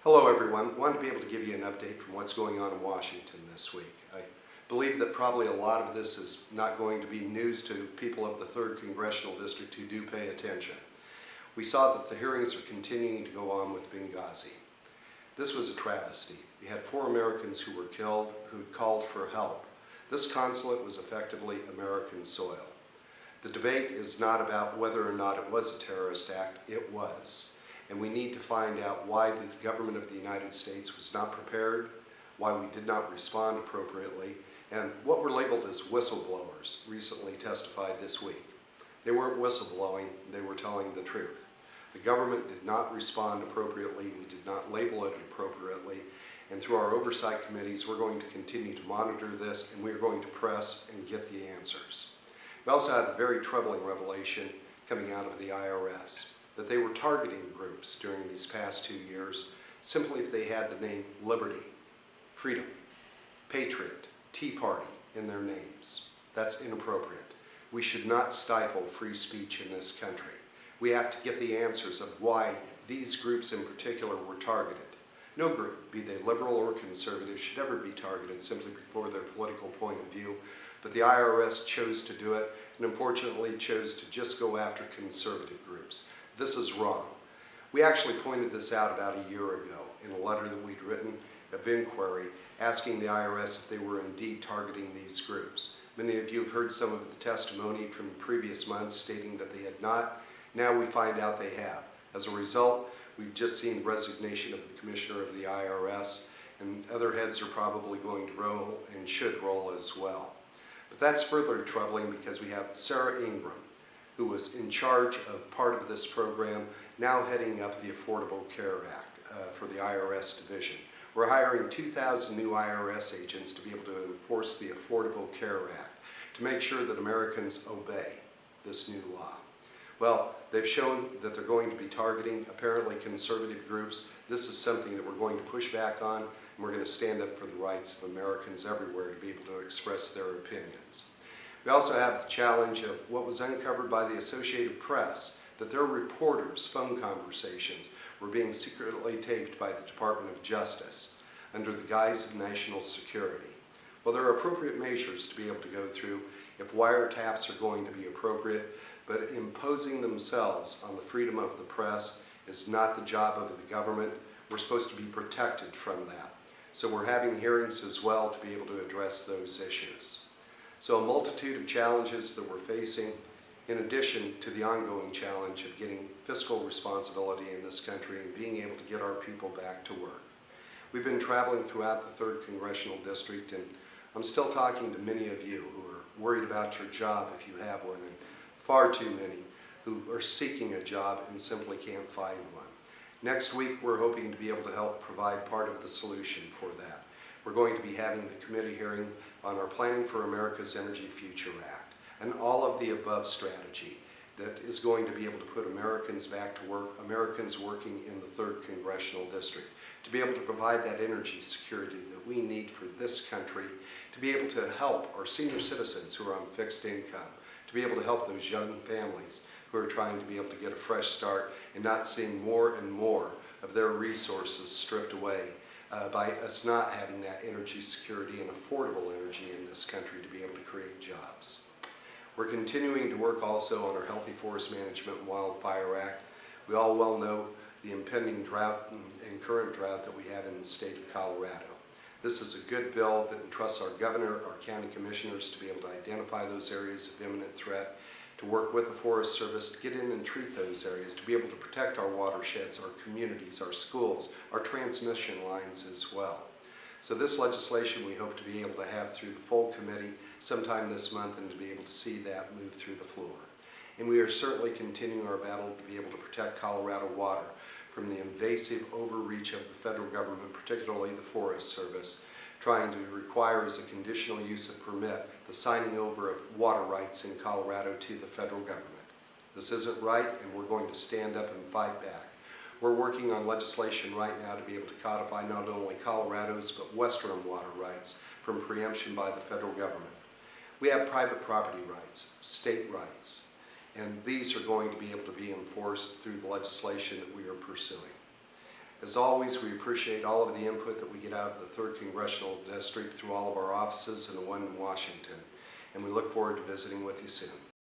Hello everyone. Wanted to be able to give you an update from what's going on in Washington this week. I believe that probably a lot of this is not going to be news to people of the 3rd Congressional District who do pay attention. We saw that the hearings are continuing to go on with Benghazi. This was a travesty. We had 4 Americans who were killed who called for help. This consulate was effectively American soil. The debate is not about whether or not it was a terrorist act. It was. And we need to find out why the government of the United States was not prepared, why we did not respond appropriately, and what were labeled as whistleblowers recently testified this week. They weren't whistleblowing, they were telling the truth. The government did not respond appropriately, we did not label it appropriately, and through our oversight committees we're going to continue to monitor this and we're going to press and get the answers. We also had a very troubling revelation coming out of the IRS. That they were targeting groups during these past 2 years simply if they had the name Liberty, Freedom, Patriot, Tea Party in their names. That's inappropriate. We should not stifle free speech in this country. We have to get the answers of why these groups in particular were targeted. No group, be they liberal or conservative, should ever be targeted simply for their political point of view, but the IRS chose to do it and unfortunately chose to just go after conservative groups. This is wrong. We actually pointed this out about a year ago in a letter that we'd written of inquiry asking the IRS if they were indeed targeting these groups. Many of you have heard some of the testimony from previous months stating that they had not. Now we find out they have. As a result, we've just seen resignation of the Commissioner of the IRS, and other heads are probably going to roll and should roll as well. But that's further troubling because we have Sarah Ingram, who was in charge of part of this program, now heading up the Affordable Care Act for the IRS division. We're hiring 2,000 new IRS agents to be able to enforce the Affordable Care Act, to make sure that Americans obey this new law. Well, they've shown that they're going to be targeting apparently conservative groups. This is something that we're going to push back on, and we're going to stand up for the rights of Americans everywhere to be able to express their opinions. We also have the challenge of what was uncovered by the Associated Press, that their reporters' phone conversations were being secretly taped by the Department of Justice under the guise of national security. Well, there are appropriate measures to be able to go through if wiretaps are going to be appropriate, but imposing themselves on the freedom of the press is not the job of the government. We're supposed to be protected from that. So we're having hearings as well to be able to address those issues. So a multitude of challenges that we're facing, in addition to the ongoing challenge of getting fiscal responsibility in this country and being able to get our people back to work. We've been traveling throughout the 3rd Congressional District, and I'm still talking to many of you who are worried about your job if you have one, and far too many who are seeking a job and simply can't find one. Next week, we're hoping to be able to help provide part of the solution for that. We're going to be having the committee hearing on our Planning for America's Energy Future Act, and all of the above strategy that is going to be able to put Americans back to work, Americans working in the 3rd Congressional District, to be able to provide that energy security that we need for this country, to be able to help our senior citizens who are on fixed income, to be able to help those young families who are trying to be able to get a fresh start and not seeing more and more of their resources stripped away by us not having that energy security and affordable energy in this country to be able to create jobs. We're continuing to work also on our Healthy Forest Management and Wildfire Act. We all well know the impending drought and current drought that we have in the state of Colorado. This is a good bill that entrusts our governor, our county commissioners to be able to identify those areas of imminent threat, to work with the Forest Service to get in and treat those areas, to be able to protect our watersheds, our communities, our schools, our transmission lines as well. So this legislation we hope to be able to have through the full committee sometime this month and to be able to see that move through the floor. And we are certainly continuing our battle to be able to protect Colorado water from the invasive overreach of the federal government, particularly the Forest Service, trying to require as a conditional use of permit the signing over of water rights in Colorado to the federal government. This isn't right, and we're going to stand up and fight back. We're working on legislation right now to be able to codify not only Colorado's but Western water rights from preemption by the federal government. We have private property rights, state rights, and these are going to be able to be enforced through the legislation that we are pursuing. As always, we appreciate all of the input that we get out of the 3rd Congressional District through all of our offices and the one in Washington. And we look forward to visiting with you soon.